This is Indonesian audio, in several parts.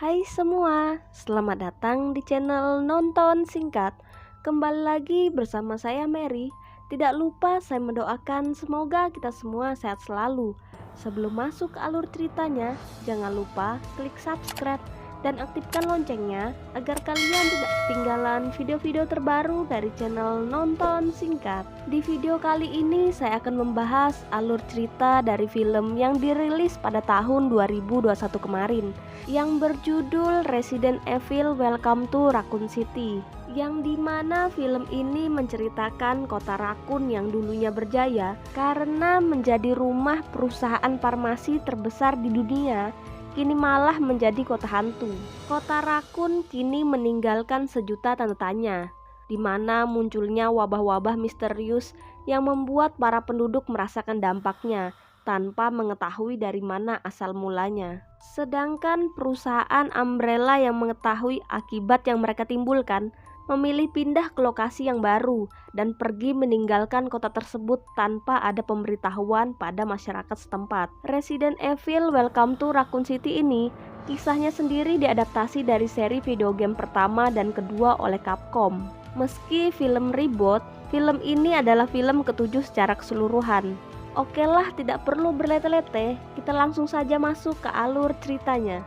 Hai semua, selamat datang di channel Nonton Singkat. Kembali lagi bersama saya Mary. Tidak lupa saya mendoakan semoga kita semua sehat selalu. Sebelum masuk ke alur ceritanya, jangan lupa klik subscribe dan aktifkan loncengnya agar kalian tidak ketinggalan video-video terbaru dari channel Nonton Singkat. Di video kali ini saya akan membahas alur cerita dari film yang dirilis pada tahun 2021 kemarin, yang berjudul Resident Evil Welcome to Raccoon City, yang dimana film ini menceritakan kota Raccoon yang dulunya berjaya karena menjadi rumah perusahaan farmasi terbesar di dunia, kini malah menjadi kota hantu. Kota Raccoon kini meninggalkan sejuta tanda tanya, di mana munculnya wabah-wabah misterius yang membuat para penduduk merasakan dampaknya tanpa mengetahui dari mana asal mulanya. Sedangkan perusahaan Umbrella yang mengetahui akibat yang mereka timbulkan memilih pindah ke lokasi yang baru dan pergi meninggalkan kota tersebut tanpa ada pemberitahuan pada masyarakat setempat. Resident Evil Welcome to Raccoon City ini kisahnya sendiri diadaptasi dari seri video game pertama dan kedua oleh Capcom. Meski film reboot, film ini adalah film ketujuh secara keseluruhan. Oke lah, tidak perlu berlete-lete, kita langsung saja masuk ke alur ceritanya.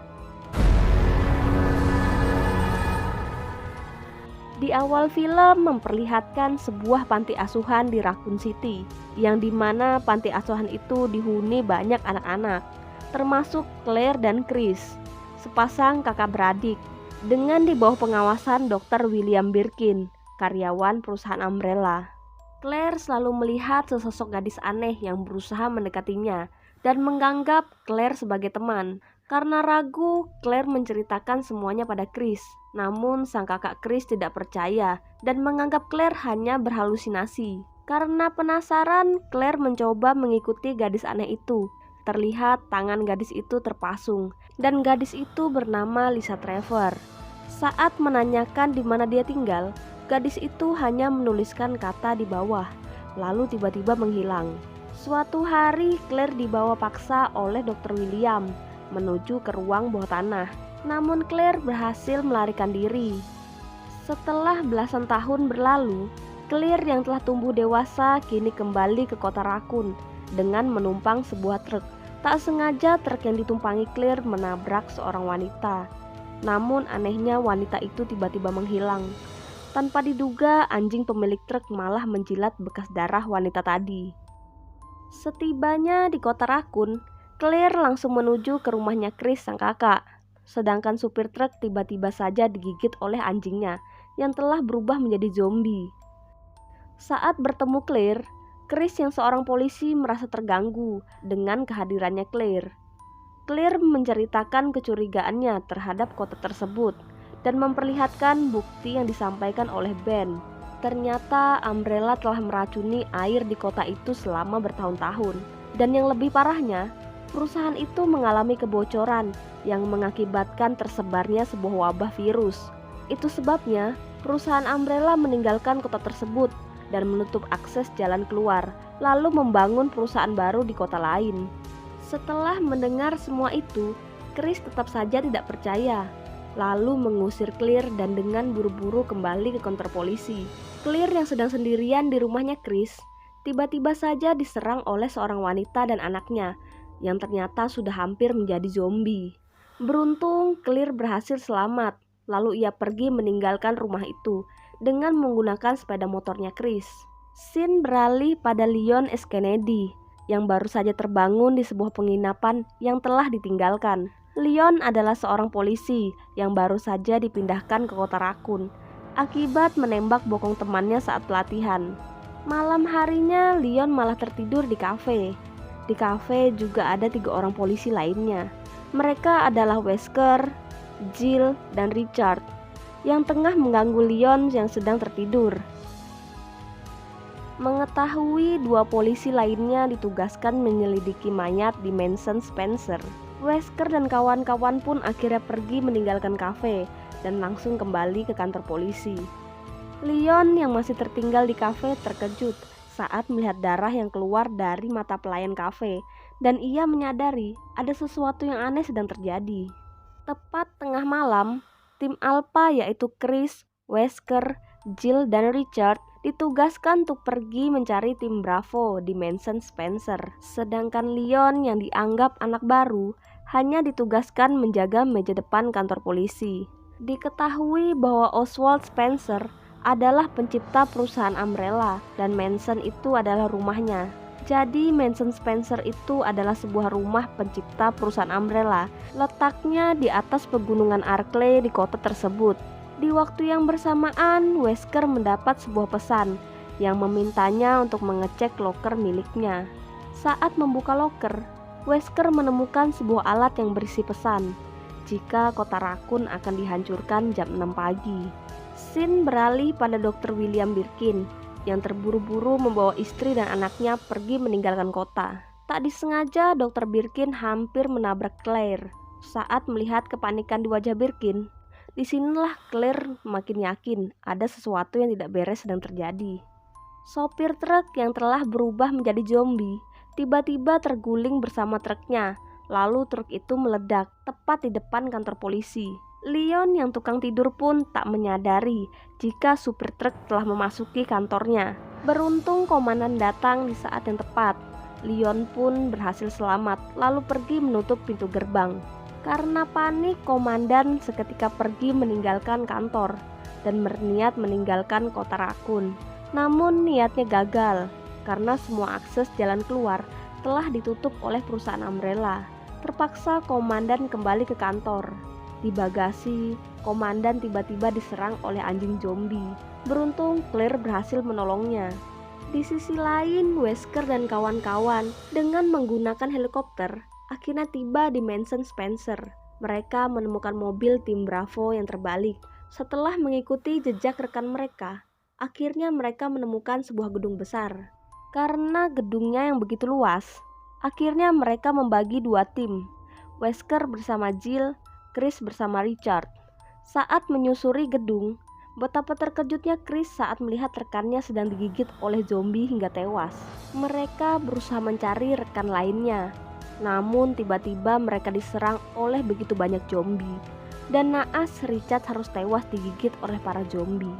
Di awal film memperlihatkan sebuah panti asuhan di Raccoon City, yang dimana panti asuhan itu dihuni banyak anak-anak, termasuk Claire dan Chris, sepasang kakak beradik, dengan di bawah pengawasan Dr. William Birkin, karyawan perusahaan Umbrella. Claire selalu melihat sesosok gadis aneh yang berusaha mendekatinya dan menganggap Claire sebagai teman. Karena ragu, Claire menceritakan semuanya pada Chris. Namun sang kakak Chris tidak percaya dan menganggap Claire hanya berhalusinasi. Karena penasaran, Claire mencoba mengikuti gadis aneh itu. Terlihat tangan gadis itu terpasung dan gadis itu bernama Lisa Trevor. Saat menanyakan di mana dia tinggal, gadis itu hanya menuliskan kata di bawah, lalu tiba-tiba menghilang. Suatu hari Claire dibawa paksa oleh Dr. William menuju ke ruang bawah tanah. Namun Claire berhasil melarikan diri. Setelah belasan tahun berlalu, Claire yang telah tumbuh dewasa kini kembali ke kota Raccoon dengan menumpang sebuah truk. Tak sengaja truk yang ditumpangi Claire menabrak seorang wanita. Namun anehnya wanita itu tiba-tiba menghilang. Tanpa diduga, anjing pemilik truk malah menjilat bekas darah wanita tadi. Setibanya di kota Raccoon, Claire langsung menuju ke rumahnya Chris sang kakak. Sedangkan supir truk tiba-tiba saja digigit oleh anjingnya yang telah berubah menjadi zombie. Saat bertemu Claire, Chris yang seorang polisi merasa terganggu dengan kehadirannya Claire. Claire menceritakan kecurigaannya terhadap kota tersebut dan memperlihatkan bukti yang disampaikan oleh Ben. Ternyata Umbrella telah meracuni air di kota itu selama bertahun-tahun. Dan yang lebih parahnya, perusahaan itu mengalami kebocoran yang mengakibatkan tersebarnya sebuah wabah virus. Itu sebabnya perusahaan Umbrella meninggalkan kota tersebut dan menutup akses jalan keluar, lalu membangun perusahaan baru di kota lain. Setelah mendengar semua itu, Chris tetap saja tidak percaya, lalu mengusir Claire dan dengan buru-buru kembali ke kantor polisi. Claire yang sedang sendirian di rumahnya Chris, tiba-tiba saja diserang oleh seorang wanita dan anaknya yang ternyata sudah hampir menjadi zombie. Beruntung Claire berhasil selamat, lalu ia pergi meninggalkan rumah itu dengan menggunakan sepeda motornya Chris. Scene beralih pada Leon S. Kennedy yang baru saja terbangun di sebuah penginapan yang telah ditinggalkan. Leon adalah seorang polisi yang baru saja dipindahkan ke kota Raccoon akibat menembak bokong temannya saat pelatihan. Malam harinya Leon malah tertidur di kafe. Di kafe juga ada 3 orang polisi lainnya. Mereka adalah Wesker, Jill, dan Richard yang tengah mengganggu Leon yang sedang tertidur. Mengetahui 2 polisi lainnya ditugaskan menyelidiki mayat di Mansion Spencer, Wesker dan kawan-kawan pun akhirnya pergi meninggalkan kafe dan langsung kembali ke kantor polisi. Leon yang masih tertinggal di kafe terkejut saat melihat darah yang keluar dari mata pelayan kafe, dan ia menyadari ada sesuatu yang aneh sedang terjadi. Tepat tengah malam, tim Alpha yaitu Chris, Wesker, Jill, dan Richard ditugaskan untuk pergi mencari tim Bravo di Mansion Spencer. Sedangkan Leon yang dianggap anak baru hanya ditugaskan menjaga meja depan kantor polisi. Diketahui bahwa Oswald Spencer adalah pencipta perusahaan Umbrella dan Mansion itu adalah rumahnya. Jadi Mansion Spencer itu adalah sebuah rumah pencipta perusahaan Umbrella. Letaknya di atas pegunungan Arklay di kota tersebut. Di waktu yang bersamaan, Wesker mendapat sebuah pesan yang memintanya untuk mengecek loker miliknya. Saat membuka loker, Wesker menemukan sebuah alat yang berisi pesan jika kota Raccoon akan dihancurkan jam 6 pagi. Scene beralih pada Dr. William Birkin yang terburu-buru membawa istri dan anaknya pergi meninggalkan kota. Tak disengaja Dr. Birkin hampir menabrak Claire. Saat melihat kepanikan di wajah Birkin, disinilah Claire makin yakin ada sesuatu yang tidak beres sedang terjadi. Sopir truk yang telah berubah menjadi zombie tiba-tiba terguling bersama truknya, lalu truk itu meledak tepat di depan kantor polisi. Leon yang tukang tidur pun tak menyadari jika supir truk telah memasuki kantornya. Beruntung komandan datang di saat yang tepat. Leon pun berhasil selamat lalu pergi menutup pintu gerbang. Karena panik, komandan seketika pergi meninggalkan kantor dan berniat meninggalkan kota Raccoon. Namun niatnya gagal karena semua akses jalan keluar telah ditutup oleh perusahaan Umbrella. Terpaksa komandan kembali ke kantor. Di bagasi, komandan tiba-tiba diserang oleh anjing zombie. Beruntung Claire berhasil menolongnya. Di sisi lain, Wesker dan kawan-kawan dengan menggunakan helikopter akhirnya tiba di Mansion Spencer. Mereka menemukan mobil tim Bravo yang terbalik. Setelah mengikuti jejak rekan mereka, akhirnya mereka menemukan sebuah gedung besar. Karena gedungnya yang begitu luas, akhirnya mereka membagi dua tim. Wesker bersama Jill, Chris bersama Richard. Saat menyusuri gedung, betapa terkejutnya Chris saat melihat rekannya sedang digigit oleh zombie hingga tewas. Mereka berusaha mencari rekan lainnya, namun tiba-tiba mereka diserang oleh begitu banyak zombie. Dan naas Richard harus tewas digigit oleh para zombie.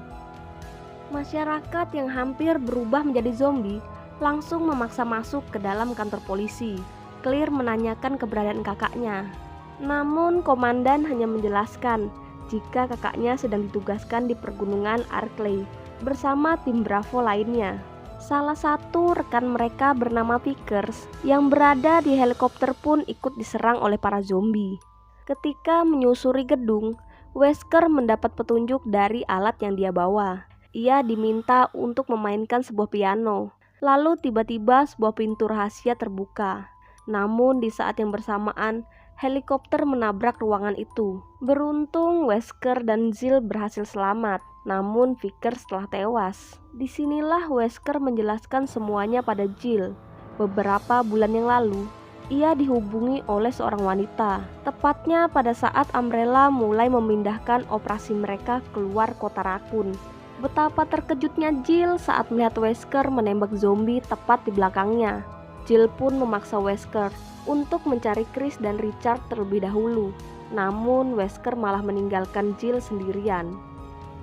Masyarakat yang hampir berubah menjadi zombie langsung memaksa masuk ke dalam kantor polisi. Claire menanyakan keberadaan kakaknya. Namun komandan hanya menjelaskan jika kakaknya sedang ditugaskan di pergunungan Arklay bersama tim Bravo lainnya. Salah satu rekan mereka bernama Vickers yang berada di helikopter pun ikut diserang oleh para zombie. Ketika menyusuri gedung, Wesker mendapat petunjuk dari alat yang dia bawa. Ia diminta untuk memainkan sebuah piano. Lalu tiba-tiba sebuah pintu rahasia terbuka. Namun di saat yang bersamaan, helikopter menabrak ruangan itu. Beruntung Wesker dan Jill berhasil selamat, namun Vickers telah tewas. Disinilah Wesker menjelaskan semuanya pada Jill. Beberapa bulan yang lalu, ia dihubungi oleh seorang wanita, tepatnya pada saat Umbrella mulai memindahkan operasi mereka keluar kota Raccoon. Betapa terkejutnya Jill saat melihat Wesker menembak zombie tepat di belakangnya. Jill pun memaksa Wesker untuk mencari Chris dan Richard terlebih dahulu. Namun Wesker malah meninggalkan Jill sendirian.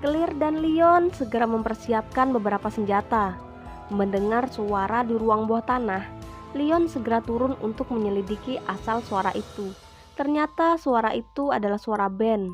Claire dan Leon segera mempersiapkan beberapa senjata. Mendengar suara di ruang bawah tanah, Leon segera turun untuk menyelidiki asal suara itu. Ternyata suara itu adalah suara Ben.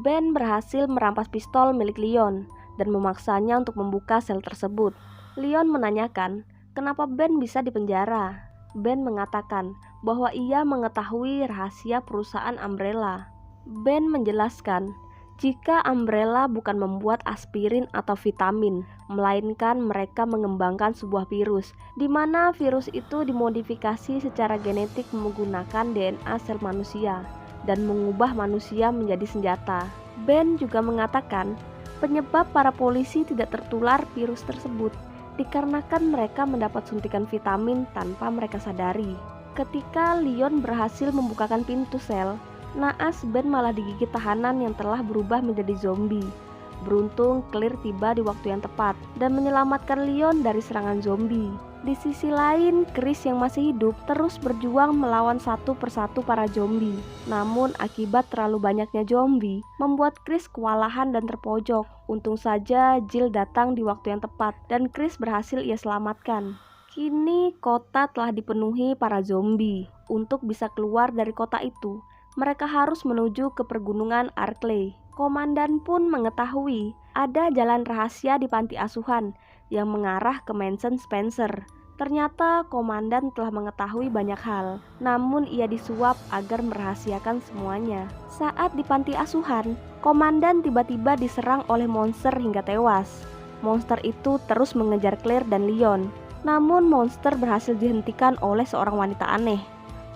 Ben berhasil merampas pistol milik Leon dan memaksanya untuk membuka sel tersebut. Leon menanyakan kenapa Ben bisa dipenjara. Ben mengatakan bahwa ia mengetahui rahasia perusahaan Umbrella. Ben menjelaskan jika Umbrella bukan membuat aspirin atau vitamin, melainkan mereka mengembangkan sebuah virus, di mana virus itu dimodifikasi secara genetik menggunakan DNA sel manusia dan mengubah manusia menjadi senjata. Ben juga mengatakan penyebab para polisi tidak tertular virus tersebut dikarenakan mereka mendapat suntikan vitamin tanpa mereka sadari. Ketika Leon berhasil membukakan pintu sel, naas Ben malah digigit tahanan yang telah berubah menjadi zombie. Beruntung Claire tiba di waktu yang tepat dan menyelamatkan Leon dari serangan zombie. Di sisi lain, Chris yang masih hidup terus berjuang melawan satu persatu para zombie. Namun akibat terlalu banyaknya zombie, membuat Chris kewalahan dan terpojok. Untung saja Jill datang di waktu yang tepat dan Chris berhasil ia selamatkan. Kini kota telah dipenuhi para zombie. Untuk bisa keluar dari kota itu, mereka harus menuju ke pergunungan Arklay. Komandan pun mengetahui ada jalan rahasia di panti asuhan yang mengarah ke Mansion Spencer. Ternyata komandan telah mengetahui banyak hal, namun ia disuap agar merahasiakan semuanya. Saat di panti asuhan, komandan tiba-tiba diserang oleh monster hingga tewas. Monster itu terus mengejar Claire dan Leon, namun monster berhasil dihentikan oleh seorang wanita aneh.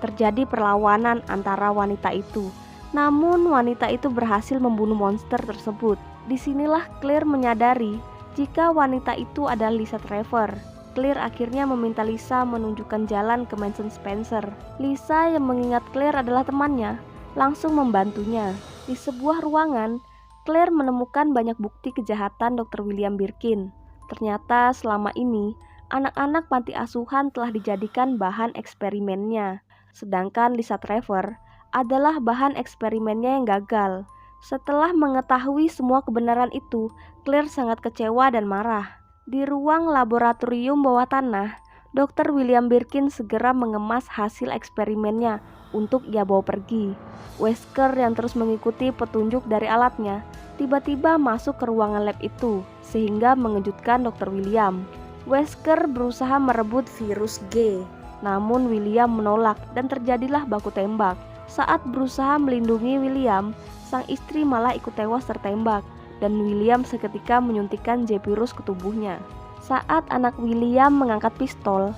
Terjadi perlawanan antara wanita itu, namun wanita itu berhasil membunuh monster tersebut. Disinilah Claire menyadari jika wanita itu adalah Lisa Trevor. Claire akhirnya meminta Lisa menunjukkan jalan ke Mansion Spencer. Lisa yang mengingat Claire adalah temannya, langsung membantunya. Di sebuah ruangan, Claire menemukan banyak bukti kejahatan Dr. William Birkin. Ternyata selama ini, anak-anak panti asuhan telah dijadikan bahan eksperimennya. Sedangkan Lisa Trevor adalah bahan eksperimennya yang gagal. Setelah mengetahui semua kebenaran itu, Claire sangat kecewa dan marah. Di ruang laboratorium bawah tanah, Dr. William Birkin segera mengemas hasil eksperimennya untuk ia bawa pergi. Wesker yang terus mengikuti petunjuk dari alatnya, tiba-tiba masuk ke ruangan lab itu, sehingga mengejutkan Dr. William. Wesker berusaha merebut virus G, namun William menolak dan terjadilah baku tembak. Saat berusaha melindungi William, sang istri malah ikut tewas tertembak dan William seketika menyuntikkan J-virus ke tubuhnya. Saat anak William mengangkat pistol,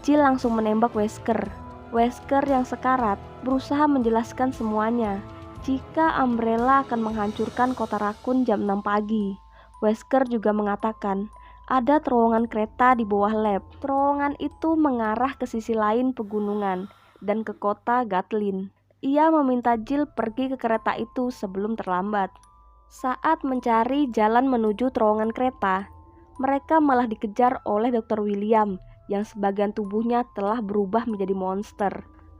Jill langsung menembak Wesker. Wesker yang sekarat berusaha menjelaskan semuanya jika Umbrella akan menghancurkan kota Raccoon jam 6 pagi. Wesker juga mengatakan ada terowongan kereta di bawah lab. Terowongan itu mengarah ke sisi lain pegunungan dan ke kota Gatlin. Ia meminta Jill pergi ke kereta itu sebelum terlambat. Saat mencari jalan menuju terowongan kereta, mereka malah dikejar oleh Dr. William yang sebagian tubuhnya telah berubah menjadi monster.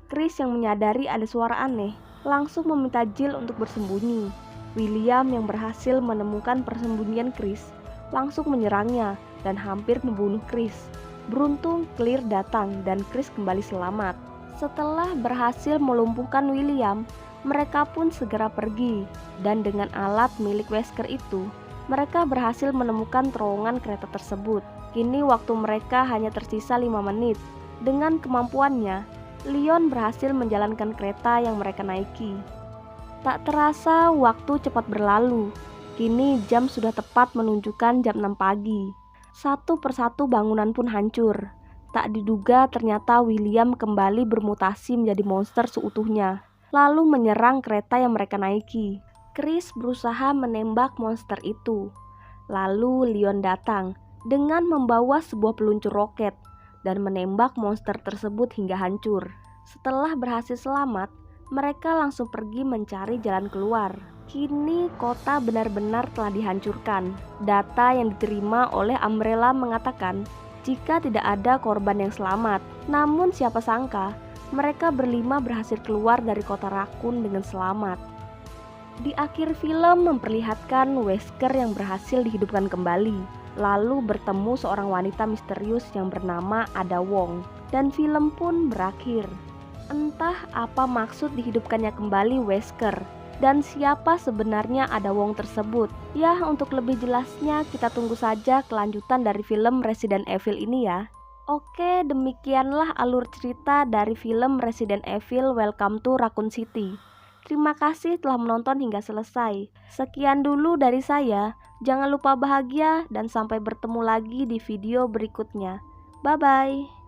Chris yang menyadari ada suara aneh langsung meminta Jill untuk bersembunyi. William yang berhasil menemukan persembunyian Chris langsung menyerangnya dan hampir membunuh Chris. Beruntung Claire datang dan Chris kembali selamat. Setelah berhasil melumpuhkan William, mereka pun segera pergi, dan dengan alat milik Wesker itu, mereka berhasil menemukan terowongan kereta tersebut. Kini waktu mereka hanya tersisa 5 menit. Dengan kemampuannya, Leon berhasil menjalankan kereta yang mereka naiki. Tak terasa waktu cepat berlalu. Kini jam sudah tepat menunjukkan jam 6 pagi. Satu persatu bangunan pun hancur. Tak diduga ternyata William kembali bermutasi menjadi monster seutuhnya, lalu menyerang kereta yang mereka naiki. Chris berusaha menembak monster itu. Lalu Leon datang dengan membawa sebuah peluncur roket dan menembak monster tersebut hingga hancur. Setelah berhasil selamat, mereka langsung pergi mencari jalan keluar. Kini kota benar-benar telah dihancurkan. Data yang diterima oleh Umbrella mengatakan jika tidak ada korban yang selamat. Namun siapa sangka mereka berlima berhasil keluar dari kota Raccoon dengan selamat. Di akhir film memperlihatkan Wesker yang berhasil dihidupkan kembali, lalu bertemu seorang wanita misterius yang bernama Ada Wong, dan film pun berakhir. Entah apa maksud dihidupkannya kembali Wesker, dan siapa sebenarnya Ada Wong tersebut. Ya, untuk lebih jelasnya kita tunggu saja kelanjutan dari film Resident Evil ini ya. Oke, demikianlah alur cerita dari film Resident Evil Welcome to Raccoon City. Terima kasih telah menonton hingga selesai. Sekian dulu dari saya. Jangan lupa bahagia dan sampai bertemu lagi di video berikutnya. Bye-bye.